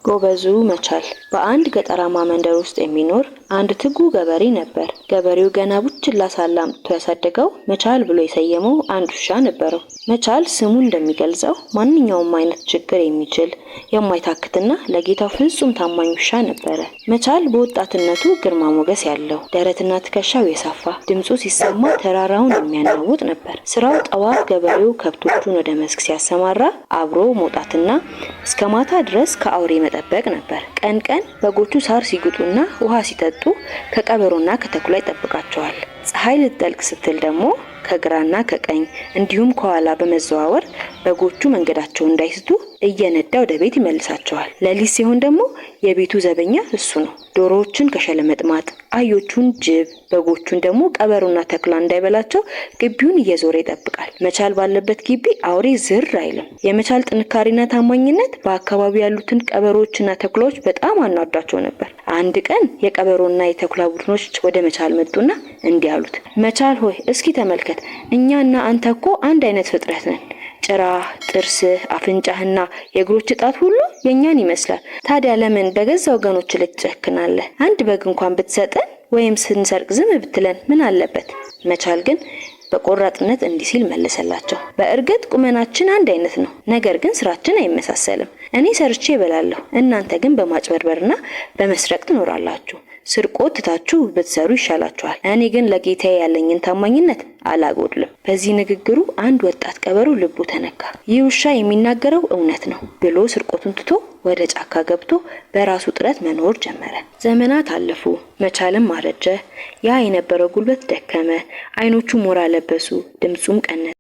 ጎበዙ መቻል በአንድ ገጠራማ መንደር ውስጥ የሚኖር አንድ ትጉ ገበሬ ነበር። ገበሬው ገና ቡችላ ሳለ አምጥቶ ያሳደገው መቻል ብሎ የሰየመው አንድ ውሻ ነበረው። መቻል ስሙ እንደሚገልጸው ማንኛውም አይነት ችግር የሚችል የማይታክትና ለጌታው ፍጹም ታማኝ ውሻ ነበረ። መቻል በወጣትነቱ ግርማ ሞገስ ያለው፣ ደረትና ትከሻው የሳፋ፣ ድምፁ ሲሰማ ተራራውን የሚያናውጥ ነበር። ስራው ጠዋት ገበሬው ከብቶቹን ወደ መስክ ሲያሰማራ አብሮ መውጣትና እስከ ማታ ድረስ ከአውሬ መጠበቅ ነበር። ቀን ቀን በጎቹ ሳር ሲግጡና ውሃ ሲጠጡ ከቀበሮና ከተኩላ ይጠብቃቸዋል። ፀሐይ ልትጠልቅ ስትል ደግሞ ከግራና ከቀኝ እንዲሁም ከኋላ በመዘዋወር በጎቹ መንገዳቸውን እንዳይስቱ እየነዳ ወደ ቤት ይመልሳቸዋል። ሌሊት ሲሆን ደግሞ የቤቱ ዘበኛ እሱ ነው። ዶሮዎችን ከሸለመጥማጥ፣ አህዮቹን ጅብ፣ በጎቹን ደግሞ ቀበሮና ተኩላ እንዳይበላቸው ግቢውን እየዞረ ይጠብቃል። መቻል ባለበት ግቢ አውሬ ዝር አይልም። የመቻል ጥንካሬና ታማኝነት በአካባቢው ያሉትን ቀበሮዎችና ተኩላዎች በጣም አናዷቸው ነበር። አንድ ቀን የቀበሮና የተኩላ ቡድኖች ወደ መቻል መጡና እንዲህ አሉት፣ መቻል ሆይ እስኪ ተመልከት፣ እኛና አንተ እኮ አንድ አይነት ፍጥረት ነን። ጭራህ፣ ጥርስህ፣ አፍንጫህና የእግሮች ጣት ሁሉ የኛን ይመስላል። ታዲያ ለምን በገዛ ወገኖች ላይ ትጨክናለህ? አንድ በግ እንኳን ብትሰጠን ወይም ስንሰርቅ ዝም ብትለን ምን አለበት? መቻል ግን በቆራጥነት እንዲህ ሲል መለሰላቸው፣ በእርግጥ ቁመናችን አንድ አይነት ነው፣ ነገር ግን ስራችን አይመሳሰልም። እኔ ሰርቼ እበላለሁ፣ እናንተ ግን በማጭበርበርና በመስረቅ ትኖራላችሁ። ስርቆት ትታችሁ ብትሰሩ ይሻላችኋል። እኔ ግን ለጌታዬ ያለኝን ታማኝነት አላጎድልም። በዚህ ንግግሩ አንድ ወጣት ቀበሮ ልቡ ተነካ። ይህ ውሻ የሚናገረው እውነት ነው ብሎ ስርቆቱን ትቶ ወደ ጫካ ገብቶ በራሱ ጥረት መኖር ጀመረ። ዘመናት አለፉ። መቻልም አረጀ። ያ የነበረው ጉልበት ደከመ። አይኖቹ ሞራ ለበሱ፣ ድምጹም ቀነሰ።